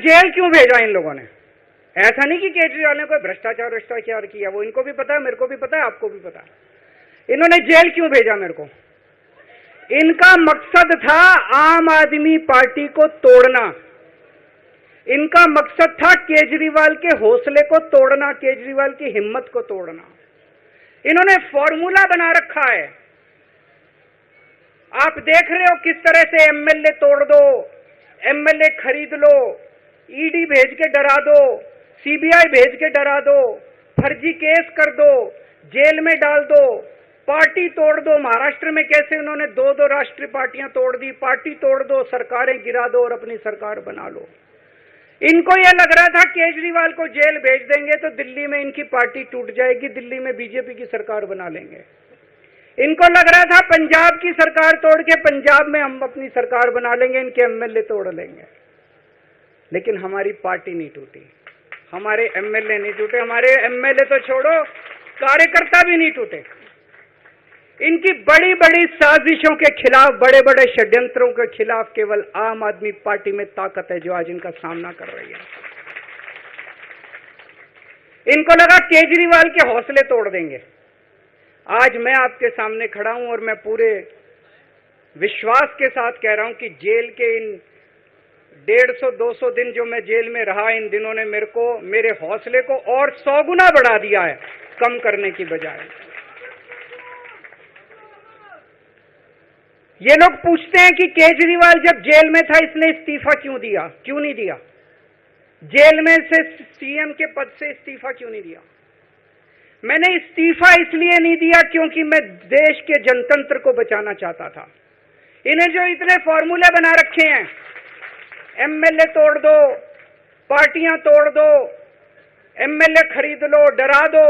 Jail क्यों भेजा इन लोगों ने? ऐसा नहीं कि केजरीवाल ने कोई भ्रष्टाचार किया, वो इनको भी पता है, मेरे को भी पता है, आपको भी पता है। इन्होंने जेल क्यों भेजा मेरे को? इनका मकसद था आम आदमी पार्टी को तोड़ना। इनका मकसद था केजरीवाल के हौसले को तोड़ना, केजरीवाल की हिम्मत को तोड़ना। इन्होंने फॉर्मूला बना रखा है। आप देख रहे हो किस तरह से एमएलए तोड़ दो, एमएलए खरीद लो, ईडी भेज के डरा दो, सीबीआई भेज के डरा दो, फर्जी केस कर दो, जेल में डाल दो, पार्टी तोड़ दो। महाराष्ट्र में कैसे उन्होंने दो राष्ट्रीय पार्टियां तोड़ दी, पार्टी तोड़ दो, सरकारें गिरा दो और अपनी सरकार बना लो। इनको यह लग रहा था केजरीवाल को जेल भेज देंगे तो दिल्ली में इनकी पार्टी टूट जाएगी, दिल्ली में बीजेपी की सरकार बना लेंगे। इनको लग रहा था पंजाब की सरकार तोड़ के पंजाब में हम अपनी सरकार बना लेंगे, इनके एमएलए तोड़ लेंगे। लेकिन हमारी पार्टी नहीं टूटी, हमारे एमएलए नहीं टूटे, हमारे एमएलए तो छोड़ो, कार्यकर्ता भी नहीं टूटे। इनकी बड़ी बड़ी साजिशों के खिलाफ, बड़े बड़े षड्यंत्रों के खिलाफ केवल आम आदमी पार्टी में ताकत है जो आज इनका सामना कर रही है। इनको लगा केजरीवाल के हौसले तोड़ देंगे। आज मैं आपके सामने खड़ा हूं और मैं पूरे विश्वास के साथ कह रहा हूं कि जेल के इन 150-200 दिन जो मैं जेल में रहा, इन दिनों ने मेरे हौसले को और 100 गुना बढ़ा दिया है, कम करने की बजाय। ये लोग पूछते हैं कि केजरीवाल जब जेल में था इसने इस्तीफा क्यों दिया, क्यों नहीं दिया? जेल में से सीएम के पद से इस्तीफा क्यों नहीं दिया? मैंने इस्तीफा इसलिए नहीं दिया क्योंकि मैं देश के जनतंत्र को बचाना चाहता था। इन्हें जो इतने फॉर्मूले बना रखे हैं, एमएलए तोड़ दो, पार्टियां तोड़ दो, एमएलए खरीद लो, डरा दो।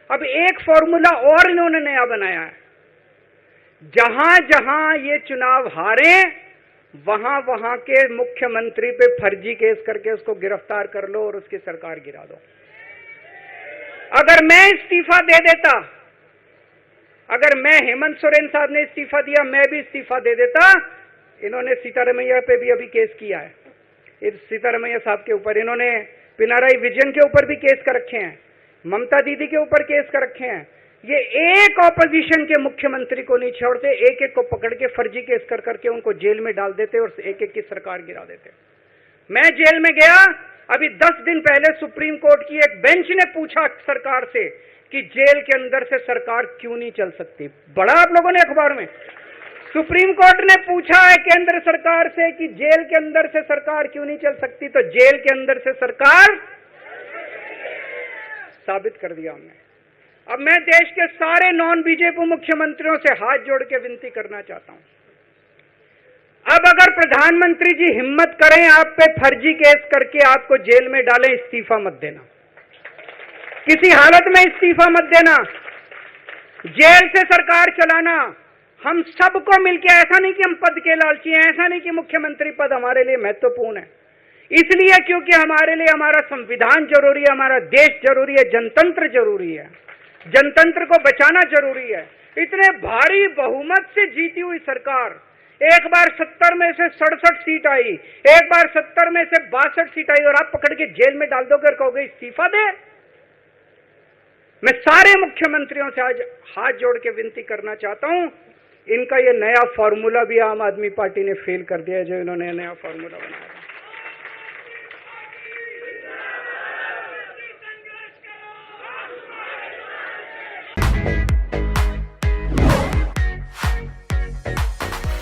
अब एक फॉर्मूला और इन्होंने नया बनाया है, जहां जहां ये चुनाव हारे वहां वहां के मुख्यमंत्री पे फर्जी केस करके उसको गिरफ्तार कर लो और उसकी सरकार गिरा दो। अगर मैं इस्तीफा दे देता, अगर मैं हेमंत सोरेन साहब ने इस्तीफा दिया, मैं भी इस्तीफा दे देता। इन्होंने सीतारमैया पे भी अभी केस किया है, इस सीतारमैया साहब के ऊपर। इन्होंने पिनाराई विजयन के ऊपर भी केस कर रखे हैं, ममता दीदी के ऊपर केस कर रखे हैं। ये एक ऑपोजिशन के मुख्यमंत्री को नहीं छोड़ते, एक एक को पकड़ के फर्जी केस कर करके उनको जेल में डाल देते और एक एक की सरकार गिरा देते। मैं जेल में गया, अभी 10 दिन पहले सुप्रीम कोर्ट की एक बेंच ने पूछा सरकार से कि जेल के अंदर से सरकार क्यों नहीं चल सकती। बड़ा आप लोगों ने अखबार में, सुप्रीम कोर्ट ने पूछा है केंद्र सरकार से कि जेल के अंदर से सरकार क्यों नहीं चल सकती, तो जेल के अंदर से सरकार साबित कर दिया हमने। अब मैं देश के सारे नॉन बीजेपी मुख्यमंत्रियों से हाथ जोड़ के विनती करना चाहता हूं, अब अगर प्रधानमंत्री जी हिम्मत करें आप पे फर्जी केस करके आपको जेल में डालें, इस्तीफा मत देना, किसी हालत में इस्तीफा मत देना, जेल से सरकार चलाना हम सबको मिलकर। ऐसा नहीं कि हम पद के लालची हैं, ऐसा नहीं कि मुख्यमंत्री पद हमारे लिए महत्वपूर्ण है, इसलिए क्योंकि हमारे लिए हमारा संविधान जरूरी है, हमारा देश जरूरी है, जनतंत्र जरूरी है, जनतंत्र को बचाना जरूरी है। इतने भारी बहुमत से जीती हुई सरकार, एक बार 70 में से 67 सीट आई, एक बार 70 में से 62 सीट आई, और आप पकड़ के जेल में डाल दोगे और कहोगे इस्तीफा दे। मैं सारे मुख्यमंत्रियों से आज हाथ जोड़ के विनती करना चाहता हूं, इनका ये नया फॉर्मूला भी आम आदमी पार्टी ने फेल कर दिया है, जो इन्होंने नया फॉर्मूला बनाया।